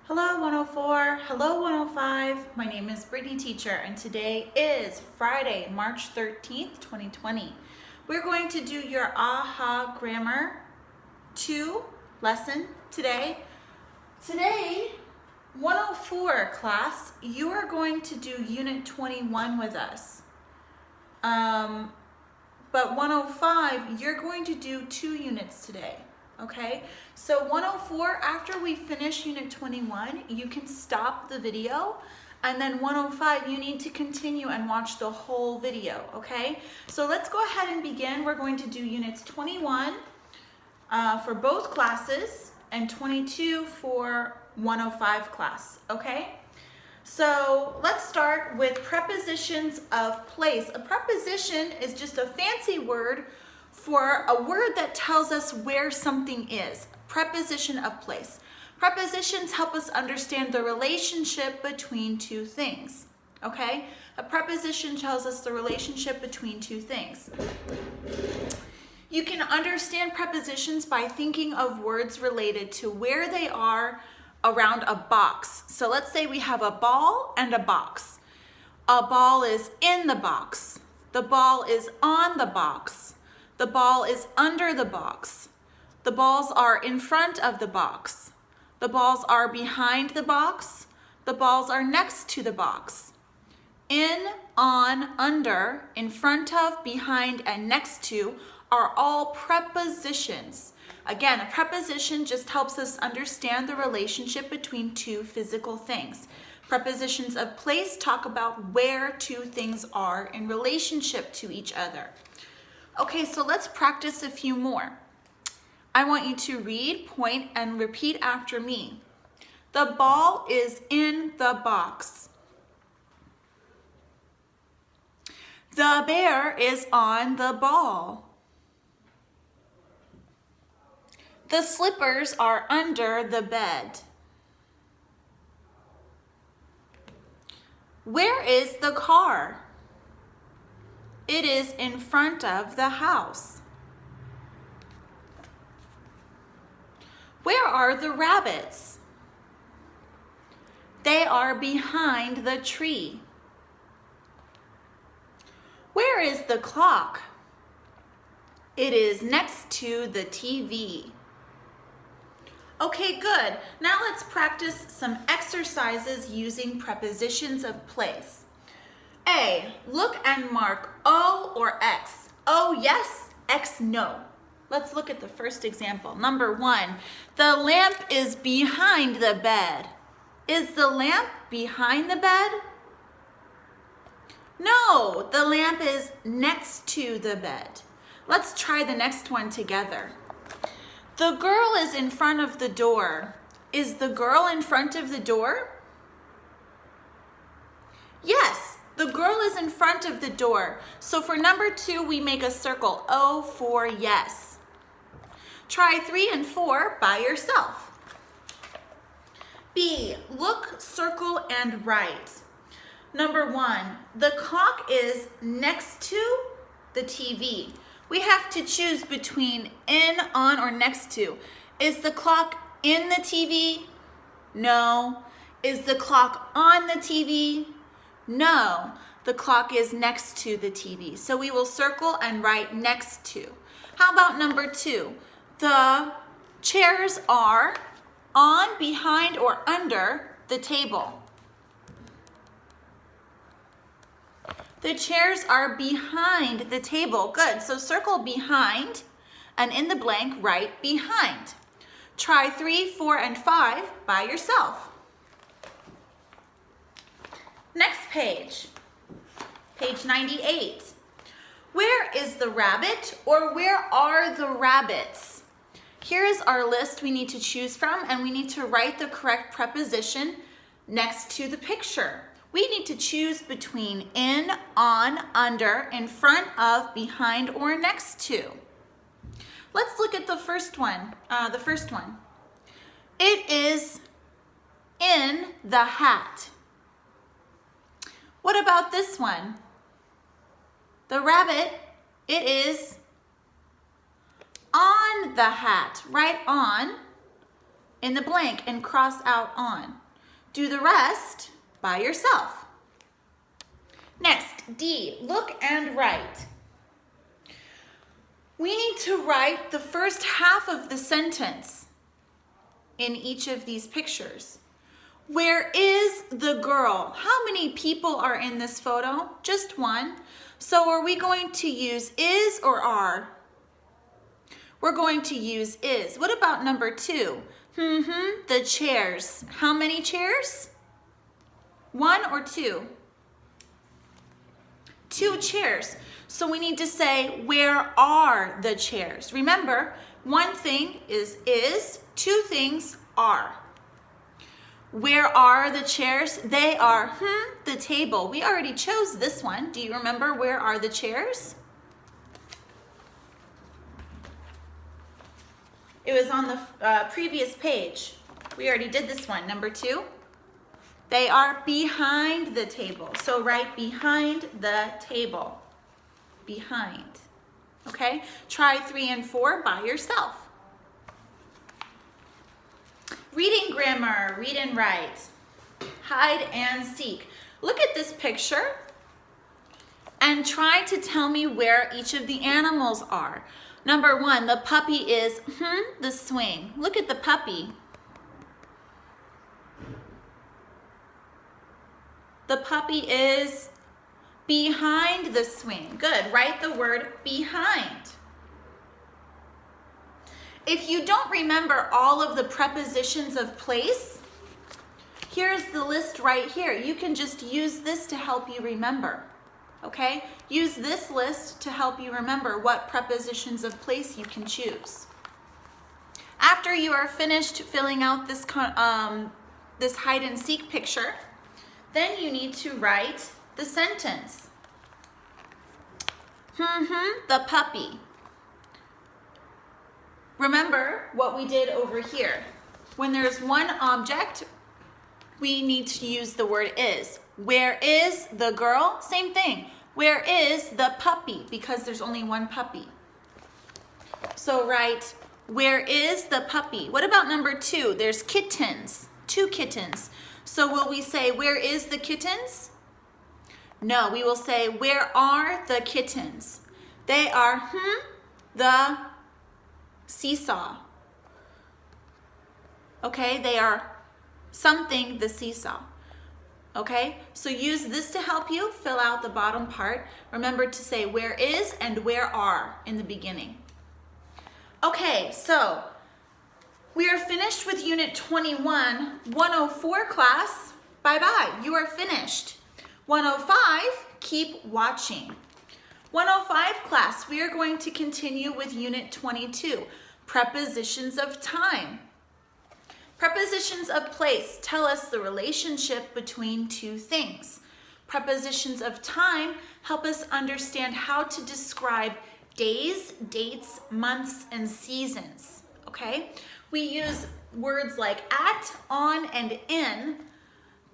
Hello 104, hello 105. My name is Brittany Teacher and today is Friday, March 13th, 2020. We're going to do your AHA Grammar 2 lesson today. Today, 104 class, you are going to do Unit 21 with us. But 105, you're going to do 2 units today. Okay, so 104, after we finish Unit 21, you can stop the video, and then 105, you need to continue and watch the whole video, okay? So let's go ahead and begin. We're going to do Units 21 for both classes and 22 for 105 class, okay? So let's start with prepositions of place. A preposition is just a fancy word for a word that tells us where something is. Preposition of place. Prepositions help us understand the relationship between two things. Okay? A preposition tells us the relationship between two things. You can understand prepositions by thinking of words related to where they are around a box. So let's say we have a ball and a box. A ball is in the box. The ball is on the box. The ball is under the box. The balls are in front of the box. The balls are behind the box. The balls are next to the box. In, on, under, in front of, behind, and next to are all prepositions. Again, a preposition just helps us understand the relationship between two physical things. Prepositions of place talk about where two things are in relationship to each other. Okay, so let's practice a few more. I want you to read, point, and repeat after me. The ball is in the box. The bear is on the ball. The slippers are under the bed. Where is the car? It is in front of the house. Where are the rabbits? They are behind the tree. Where is the clock? It is next to the TV. Okay, good. Now let's practice some exercises using prepositions of place. A, look and mark O or X. O, yes, X, no. Let's look at the first example. Number 1, the lamp is behind the bed. Is the lamp behind the bed? No, the lamp is next to the bed. Let's try the next one together. The girl is in front of the door. Is the girl in front of the door? Yes. The girl is in front of the door. So for number 2, we make a circle. O for yes. Try 3 and 4 by yourself. B, look, circle, and write. Number 1, the clock is next to the TV. We have to choose between in, on, or next to. Is the clock in the TV? No. Is the clock on the TV? No, the clock is next to the TV. So we will circle and write next to. How about number 2? The chairs are on, behind, or under the table. The chairs are behind the table. Good, so circle behind and in the blank write behind. Try 3, 4, and 5 by yourself. Next page, page 98. Where is the rabbit, or where are the rabbits? Here is our list we need to choose from, and we need to write the correct preposition next to the picture. We need to choose between in, on, under, in front of, behind, or next to. Let's look at the first one. It is in the hat. What about this one? The rabbit, it is on the hat. Right on in the blank and cross out on. Do the rest by yourself. Next, D, look and write. We need to write the first half of the sentence in each of these pictures. Where is the girl? How many people are in this photo? Just one. So are we going to use is or are? We're going to use is. What about number 2? The chairs. How many chairs? 1 or 2? 2 chairs. So we need to say, where are the chairs? Remember, one thing is, 2 things are. Where are the chairs? They are the table. We already chose this one. Do you remember where are the chairs? It was on the previous page. We already did this one, number 2. They are behind the table. So write behind the table. Behind. Okay? Try 3 and 4 by yourself. Reading grammar, read and write. Hide and seek. Look at this picture and try to tell me where each of the animals are. Number 1, the puppy is the swing. Look at the puppy. The puppy is behind the swing. Good. Write the word behind. If you don't remember all of the prepositions of place, here's the list right here. You can just use this to help you remember. Okay? Use this list to help you remember what prepositions of place you can choose. After you are finished filling out this hide and seek picture, then you need to write the sentence. The puppy. Remember what we did over here. When there's one object, we need to use the word is. Where is the girl? Same thing. Where is the puppy? Because there's only one puppy. So write, where is the puppy? What about number 2? There's kittens. 2 kittens. So will we say, where is the kittens? No, we will say, where are the kittens? They are the seesaw. Okay, they are something, the seesaw. Okay, so use this to help you fill out the bottom part. Remember to say where is and where are in the beginning. Okay, so we are finished with Unit 21. 104 class, bye-bye, you are finished. 105, keep watching. 105 class, we are going to continue with Unit 22, prepositions of time. Prepositions of place tell us the relationship between 2 things. Prepositions of time help us understand how to describe days, dates, months, and seasons, okay? We use words like at, on, and in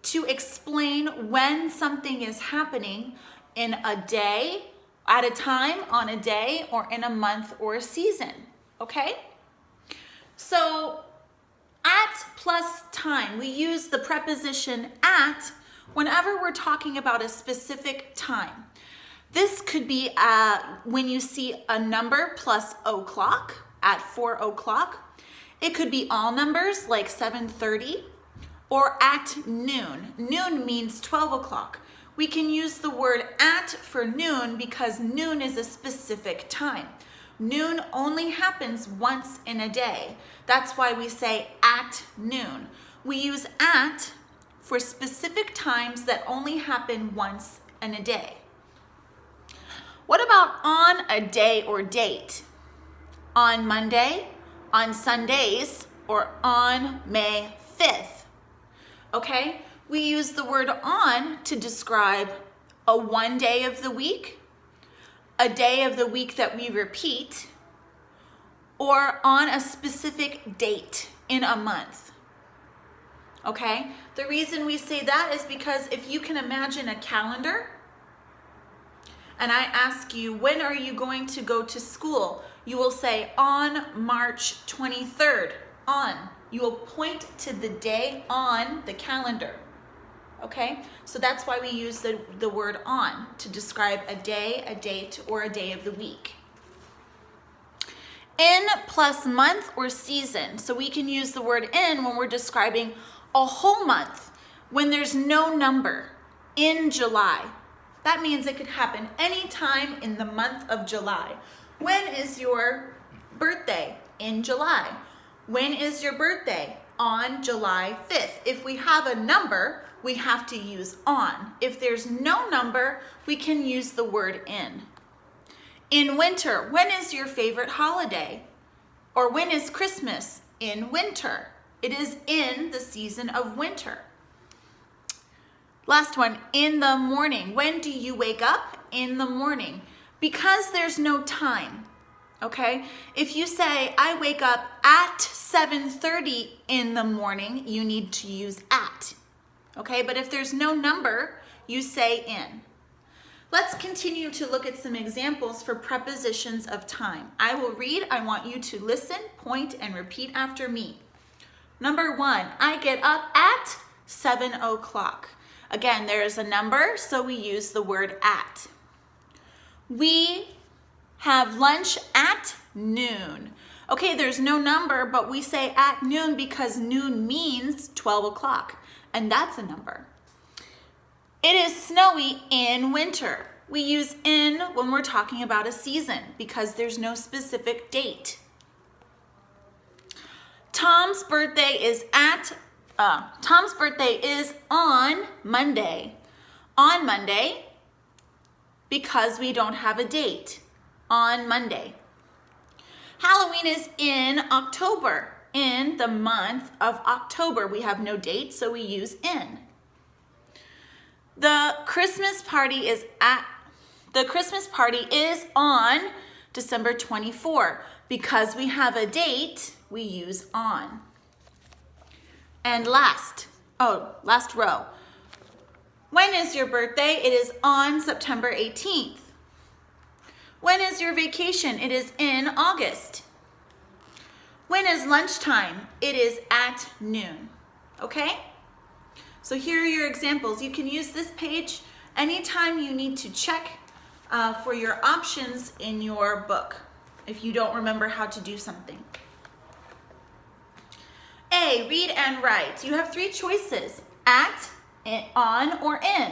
to explain when something is happening in a day, at a time, on a day, or in a month or a season, okay? So, at plus time, we use the preposition at whenever we're talking about a specific time. This could be when you see a number plus o'clock at 4 o'clock. It could be all numbers like 7:30 or at noon. Noon means 12 o'clock. We can use the word at for noon because noon is a specific time. Noon only happens once in a day. That's why we say at noon. We use at for specific times that only happen once in a day. What about on a day or date? On Monday, on Sundays, or on May 5th? Okay, we use the word on to describe a one day of the week, a day of the week that we repeat, or on a specific date in a month. Okay, the reason we say that is because if you can imagine a calendar and I ask you, when are you going to go to school? You will say on March 23rd, on. You will point to the day on the calendar. Okay, so that's why we use the word on to describe a day, a date, or a day of the week. In plus month or season. So we can use the word in when we're describing a whole month, when there's no number. In July. That means it could happen anytime in the month of July. When is your birthday? In July. When is your birthday? On July 5th. If we have a number, we have to use on. If there's no number, we can use the word in. In winter, when is your favorite holiday? Or when is Christmas? In winter. It is in the season of winter. Last one, in the morning. When do you wake up? In the morning. Because there's no time, okay? If you say, I wake up at 7:30 in the morning, you need to use at, okay? But if there's no number, you say in. Let's continue to look at some examples for prepositions of time. I will read. I want you to listen, point, and repeat after me. Number 1, I get up at 7 o'clock. Again, there is a number, so we use the word at. We have lunch at noon. Okay, there's no number, but we say at noon because noon means 12 o'clock, and that's a number. It is snowy in winter. We use in when we're talking about a season because there's no specific date. Tom's birthday is on Monday. On Monday because we don't have a date. On Monday. Halloween is in October. In the month of October. We have no date, so we use in. The Christmas party is on December 24. Because we have a date, we use on. And last row. When is your birthday? It is on September 18th. When is your vacation? It is in August. When is lunchtime? It is at noon. Okay? So here are your examples. You can use this page anytime you need to check for your options in your book if you don't remember how to do something. A, read and write. You have 3 choices, at, on, or in.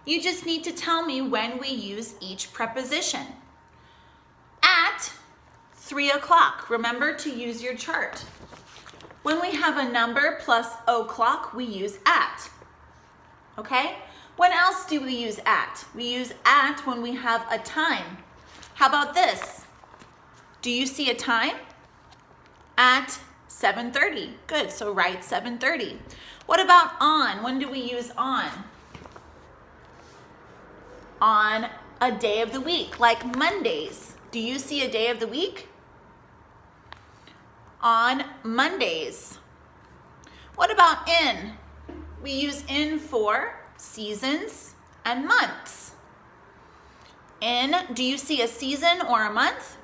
You just need to tell me when we use each preposition. At 3 o'clock, remember to use your chart. When we have a number plus o'clock, we use at. Okay? When else do we use at? We use at when we have a time. How about this? Do you see a time? At 7:30. Good, so write 7:30. What about on? When do we use on? On a day of the week, like Mondays. Do you see a day of the week? On Mondays. What about in? We use in for seasons and months. In, do you see a season or a month?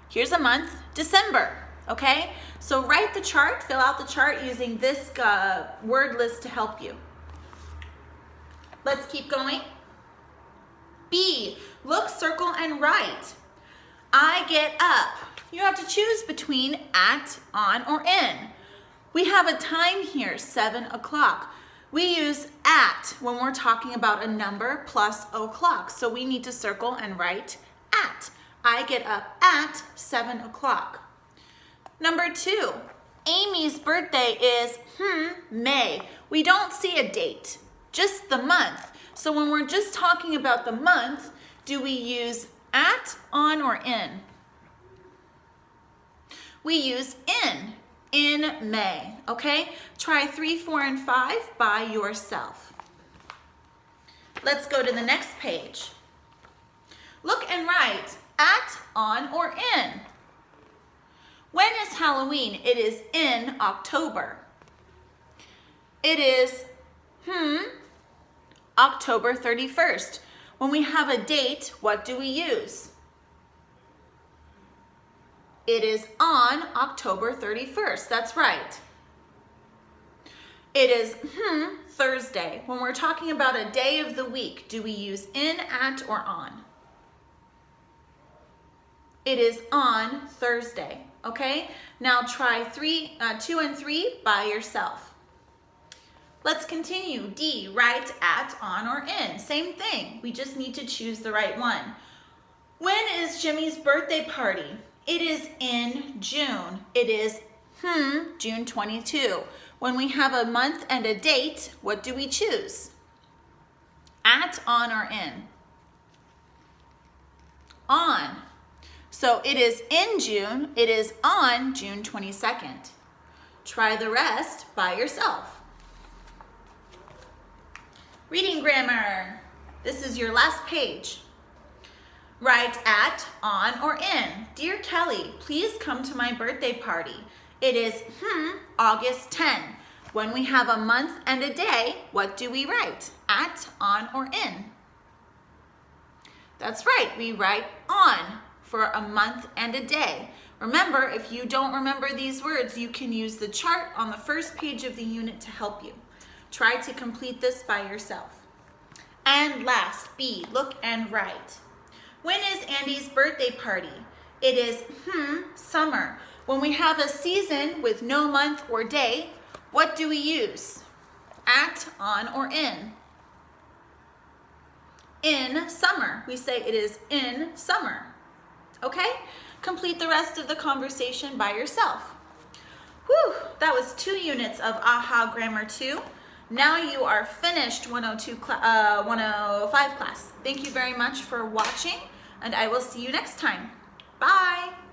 Here's a month, December, okay? So write the chart, fill out the chart using this word list to help you. Let's keep going. B, look, circle, and write. I get up. You have to choose between at, on, or in. We have a time here, 7 o'clock. We use at when we're talking about a number plus o'clock. So we need to circle and write at. I get up at 7 o'clock. Number 2, Amy's birthday is May. We don't see a date, just the month. So when we're just talking about the month, do we use at, on, or in? We use in May, okay? Try 3, 4, and 5 by yourself. Let's go to the next page. Look and write at, on, or in. When is Halloween? It is in October. It is, October 31st. When we have a date, what do we use? It is on October 31st. That's right. It is Thursday. When we're talking about a day of the week, do we use in, at, or on? It is on Thursday, okay? Now try 2 and 3 by yourself. Let's continue. D, right, at, on, or in. Same thing. We just need to choose the right one. When is Jimmy's birthday party? It is in June. It is June 22. When we have a month and a date, what do we choose? At, on, or in? On. So it is in June. It is on June 22nd. Try the rest by yourself. Reading grammar. This is your last page. Write at, on, or in. Dear Kelly, please come to my birthday party. It is August 10. When we have a month and a day, what do we write? At, on, or in? That's right, we write on for a month and a day. Remember, if you don't remember these words, you can use the chart on the first page of the unit to help you. Try to complete this by yourself. And last, B, look and write. When is Andy's birthday party? It is summer. When we have a season with no month or day, what do we use? At, on, or in? In summer. We say it is in summer. Okay? Complete the rest of the conversation by yourself. Whew, that was 2 units of AHA Grammar 2. Now you are finished 105 class. Thank you very much for watching, and I will see you next time. Bye.